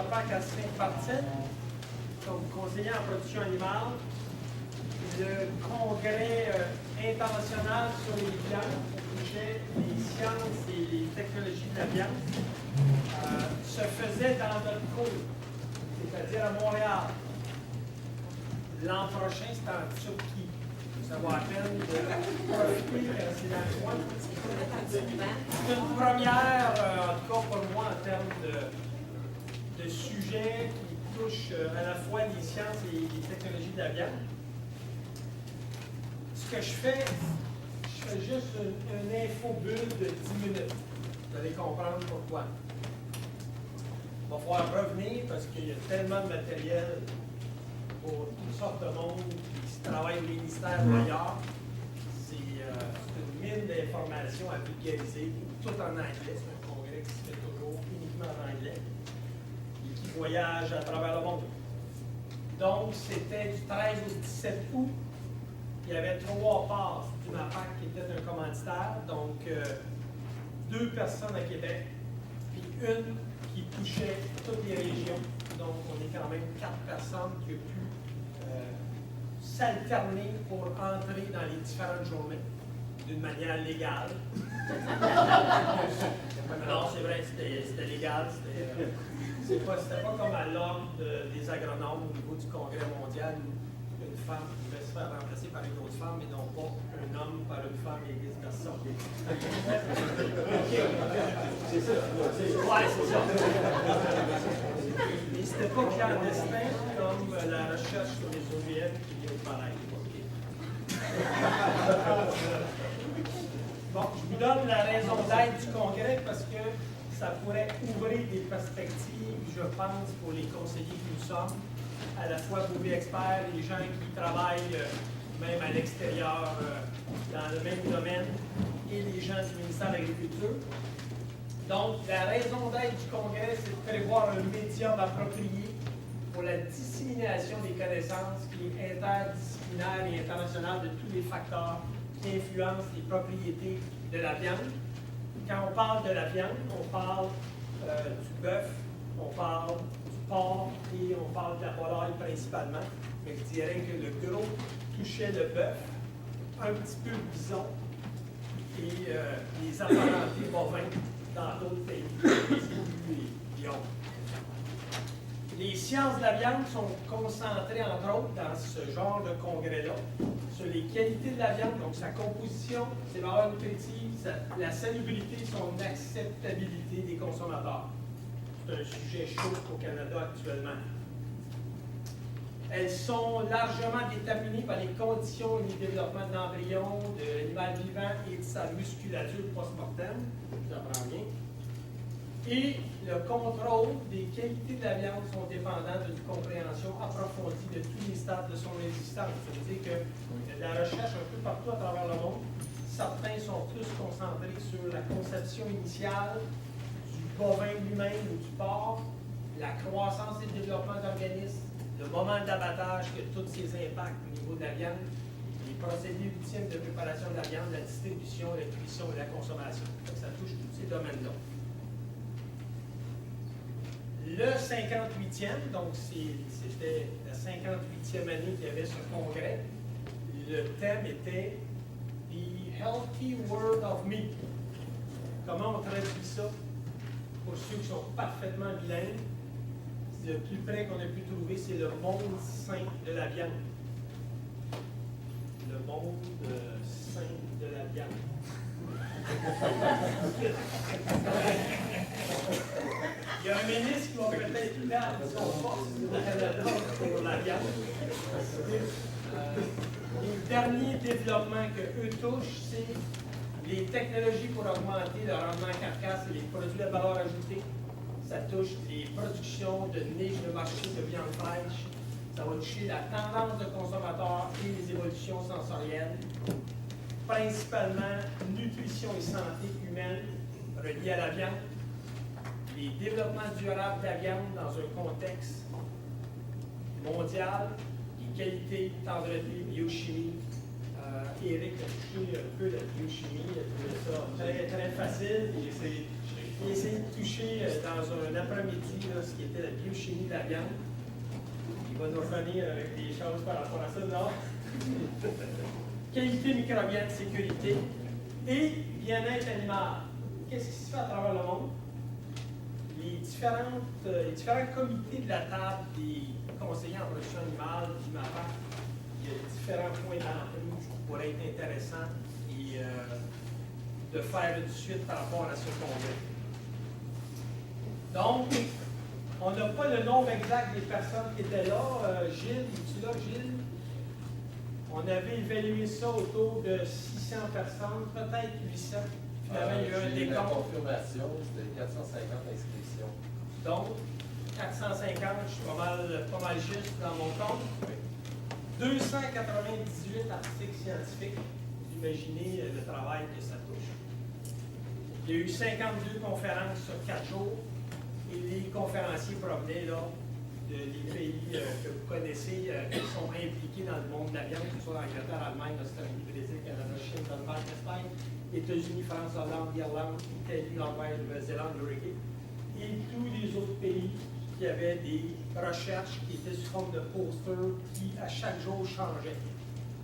tant qu'à Saint-Martin, comme conseiller en production animale, le congrès international sur les viandes, qui touchait les sciences et les technologies de la viande, se faisait dans notre cours, c'est-à-dire à Montréal. L'an prochain, c'est en Turquie. Ça va à peine de profiter, c'est dans le coin. C'est une première, en tout cas pour moi, en termes de sujets qui touchent à la fois les sciences et les technologies de la viande. Ce que je fais juste une infobulle de 10 minutes. Vous allez comprendre pourquoi. Il va falloir revenir parce qu'il y a tellement de matériel pour toutes sortes de monde qui travaillent au ministère ou ailleurs. C'est une mine d'informations à vulgariser, tout en anglais. C'est un congrès qui se fait toujours uniquement en anglais et qui voyage à travers le monde. Donc, c'était du 13 au 17 août. Il y avait 3 passes du MAPAC qui était un commanditaire, donc 2 personnes à Québec, puis une qui touchait toutes les régions. Donc, on est quand même 4 personnes qui ont pu s'alterner pour entrer dans les différentes journées d'une manière légale. Non, c'est vrai, c'était légal. C'était pas comme à l'ordre des agronomes au niveau du Congrès mondial où une femme pouvait se faire remplacer par une autre femme, mais non pas un homme par une femme et vice-versa. C'est ça. Ouais, c'est ça. Mais c'était pas clandestin comme la recherche sur les OGM qui vient de paraître. Bon, je vous donne la raison d'être du congrès parce que ça pourrait ouvrir des perspectives, je pense, pour les conseillers que nous sommes, à la fois pour les experts, les gens qui travaillent même à l'extérieur dans le même domaine, et les gens du ministère de l'Agriculture. Donc, la raison d'être du congrès, c'est de prévoir un médium approprié pour la dissémination des connaissances qui est interdisciplinaire et internationale de tous les facteurs qui influencent les propriétés de la viande. Quand on parle de la viande, on parle du bœuf, on parle du porc et on parle de la volaille principalement. Mais je dirais que le gros touchait le bœuf, un petit peu le bison et les apparentés bovins dans d'autres pays, les lions. Les sciences de la viande sont concentrées, entre autres, dans ce genre de congrès-là, sur les qualités de la viande, donc sa composition, ses valeurs nutritives, la salubrité, son acceptabilité des consommateurs. C'est un sujet chaud au Canada actuellement. Elles sont largement déterminées par les conditions et les développements de l'embryon, de l'animal vivant et de sa musculature post-mortem. Je vous apprends bien. Et le contrôle des qualités de la viande sont dépendants d'une compréhension approfondie de tous les stades de son existence. Ça veut dire que la recherche un peu partout à travers le monde, certains sont plus concentrés sur la conception initiale du bovin lui-même ou du porc, la croissance et le développement d'organismes, le moment d'abattage que tous ces impacts au niveau de la viande, les procédés ultimes de préparation de la viande, la distribution, la cuisson et la consommation. Donc, ça touche tous ces domaines-là. Le 58e, donc c'était la 58e année qu'il y avait ce congrès, le thème était « The Healthy World of Meat ». Comment on traduit ça? Pour ceux qui sont parfaitement bilingues, le plus près qu'on a pu trouver, c'est le monde sain de la viande. Le monde sain de la viande. Il y a un ministre qui va peut-être perdre son poste au Canada pour la viande. Les derniers développements qu'eux touchent, c'est les technologies pour augmenter le rendement carcasse et les produits à valeur ajoutée. Ça touche les productions de niches de marché de viande fraîche. Ça va toucher la tendance de consommateurs et les évolutions sensorielles. Principalement nutrition et santé humaine reliées à la viande. Les développements durables de la viande dans un contexte mondial, les qualités, d'entretien, biochimie. Eric a touché un peu la biochimie, il a trouvé ça très, très facile. J'ai essayé de toucher. J'ai essayé de toucher dans un après-midi ce qui était la biochimie de la viande. Il va nous revenir avec des choses par rapport à ça, non? Qualité microbienne, sécurité et bien-être animal. Qu'est-ce qui se fait à travers le monde? Les différents comités de la table des conseillers en production animale du MAPAC, il y a différents points d'entrée qui pourraient être intéressants et de faire une suite par rapport à ce congrès. Donc, on n'a pas le nombre exact des personnes qui étaient là. Gilles, es-tu là, Gilles? On avait évalué ça autour de 600 personnes, peut-être 800. Finalement, il y a eu un décompte. La confirmation, c'était 450 inscriptions. Donc, 450, je suis pas mal juste dans mon compte. Oui. 298 articles scientifiques. Vous imaginez le travail que ça touche. Il y a eu 52 conférences sur 4 jours. Et les conférenciers provenaient là, des pays que vous connaissez, qui sont impliqués dans le monde de la viande, que ce soit l'Angleterre, l'Allemagne, l'Australie, le Brésil, Canada, Chine, Danemark, Espagne, États-Unis, France, Hollande, Irlande, Italie, Norvège, Nouvelle-Zélande, l'Uruguay, et tous les autres pays qui avaient des recherches qui étaient sous forme de posters qui, à chaque jour, changeaient.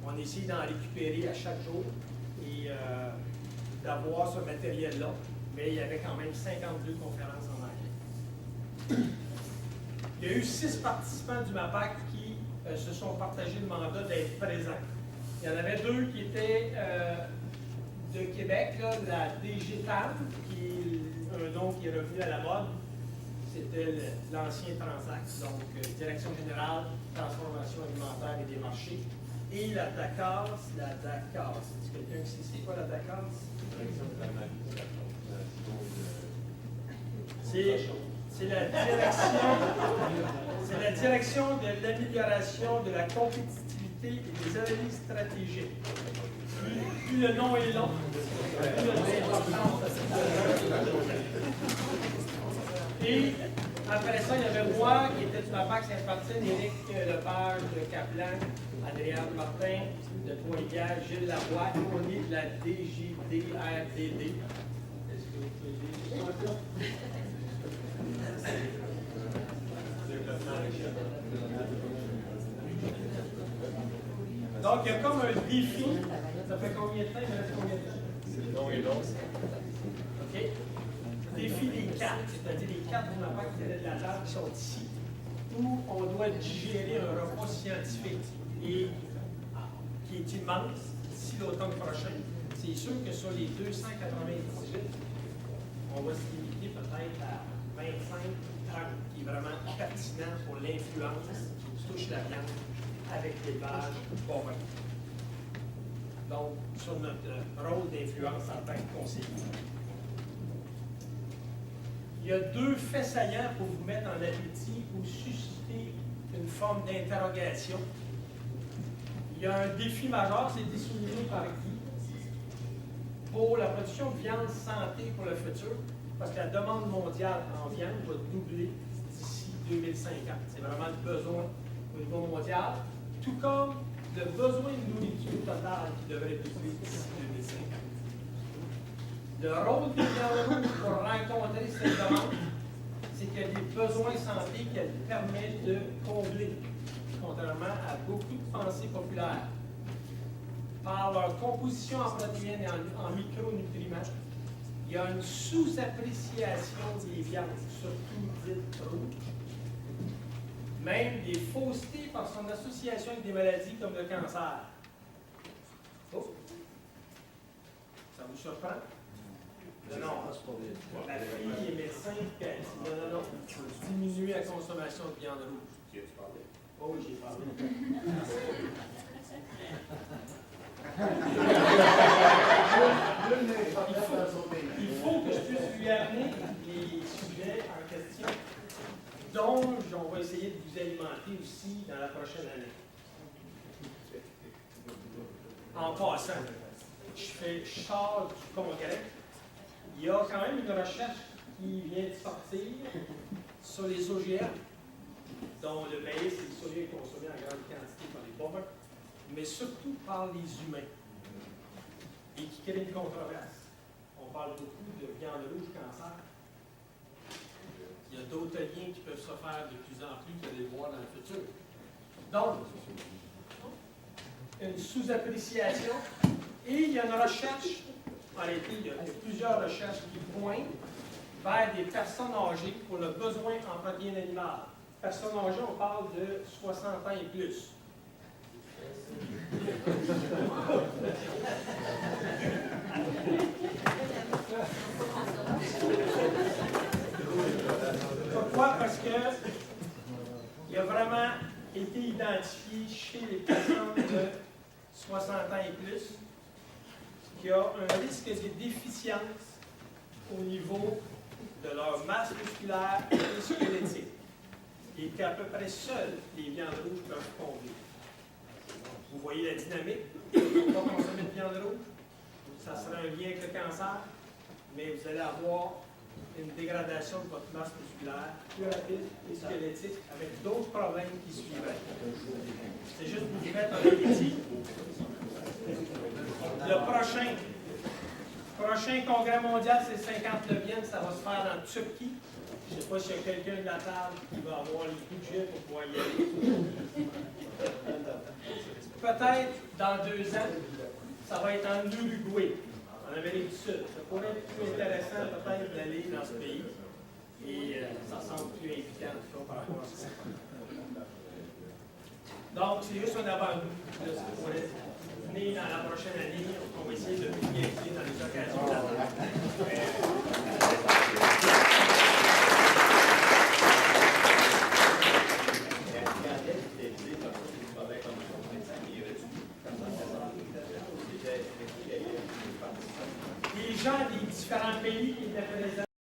On essayait d'en récupérer à chaque jour et d'avoir ce matériel-là, mais il y avait quand même 52 conférences en anglais. Il y a eu 6 participants du MAPAC qui se sont partagés le mandat d'être présents. Il y en avait 2 qui étaient de Québec, là, la DGTAM, qui est un nom qui est revenu à la mode. C'était l'ancien Transact, donc Direction générale, transformation alimentaire et des marchés. Et la DACAS, c'est quelqu'un qui sait c'est quoi la DACAS? Direction de l'analyse, C'est la direction de l'amélioration de la compétitivité et des analyses stratégiques. Plus le nom est long, plus le nom est important. Et après ça, il y avait moi qui était du MAPAC Saint-Martin, Éric Lepage de Caplan, Adrien Martin de Trois-Rivières, Gilles Lavoie, et on est de la DGDRDD. Est-ce que vous pouvez dire ça? Donc, il y a comme un défi. Ça fait combien de temps? Il me reste combien de temps? c'est long et long. OK. Défi des 4, c'est-à-dire les 4 du MAPAC qui étaient de la table qui sont ici, où on doit digérer un repas scientifique et qui est immense d'ici l'automne prochain. C'est sûr que sur les 298, on va se limiter peut-être à 25-30, qui est vraiment pertinent pour l'influence qui touche la viande avec l'élevage bovin. Donc, sur notre rôle d'influence en tant que conseiller. Il y a 2 faits saillants pour vous mettre en appétit ou susciter une forme d'interrogation. Il y a un défi majeur, c'est été souligné par Guy, pour la production de viande santé pour le futur, parce que la demande mondiale en viande va doubler d'ici 2050. C'est vraiment le besoin au niveau mondial, tout comme le besoin de nourriture totale qui devrait doubler d'ici 2050. Le rôle des viandes rouges pour rencontrer cette demande, c'est qu'il y a des besoins santé qu'elles permettent de combler, contrairement à beaucoup de pensées populaires. Par leur composition en protéines et en micronutriments, il y a une sous-appréciation des viandes, surtout dites rouges. Même des faussetés par son association avec des maladies comme le cancer. Oh. Ça vous surprend? Non. La fille est médecin et elle dit non, diminuer la consommation de viande rouge. Oh, j'ai parlé. Il faut que je puisse lui amener les sujets en question, dont on va essayer de vous alimenter aussi dans la prochaine année. En passant, je sors du congrès. Il y a quand même une recherche qui vient de sortir sur les OGM, dont le maïs et le soja est consommé en grande quantité par les bovins, mais surtout par les humains, et qui crée une controverse. On parle beaucoup de viande rouge, cancer, Il y a d'autres liens qui peuvent se faire de plus en plus, vous allez le voir dans le futur. Donc, une sous-appréciation. Et il y a une recherche, en réalité, il y a plusieurs recherches qui pointent vers des personnes âgées pour le besoin en protéines animales. Personnes âgées, on parle de 60 ans et plus. Pourquoi? Parce que il a vraiment été identifié chez les personnes de 60 ans et plus qu'il y a un risque de déficience au niveau de leur masse musculaire et squelettique, et qu'à peu près seules les viandes rouges peuvent combler. Vous voyez la dynamique. Vous ne pouvez pas consommer de viande rouge, ça sera un lien avec le cancer, mais vous allez avoir une dégradation de votre masse musculaire plus rapide et squelettique avec d'autres problèmes qui suivraient. C'est juste pour vous mettre en appétit. Le prochain congrès mondial, c'est 59e, ça va se faire en Turquie. Je ne sais pas s'il y a quelqu'un de la table qui va avoir les budgets pour pouvoir y aller. Peut-être dans 2 ans, ça va être en Uruguay, en Amérique du Sud. Ça pourrait être plus intéressant peut-être d'aller dans ce pays. Et ça semble plus évident en tout cas, par rapport à ça. Donc, c'est juste un avant-goût de ce qu'on pourrait venir dans la prochaine année. On va essayer de publier dans les occasions d'attente. Les gens des différents pays qui étaient présents.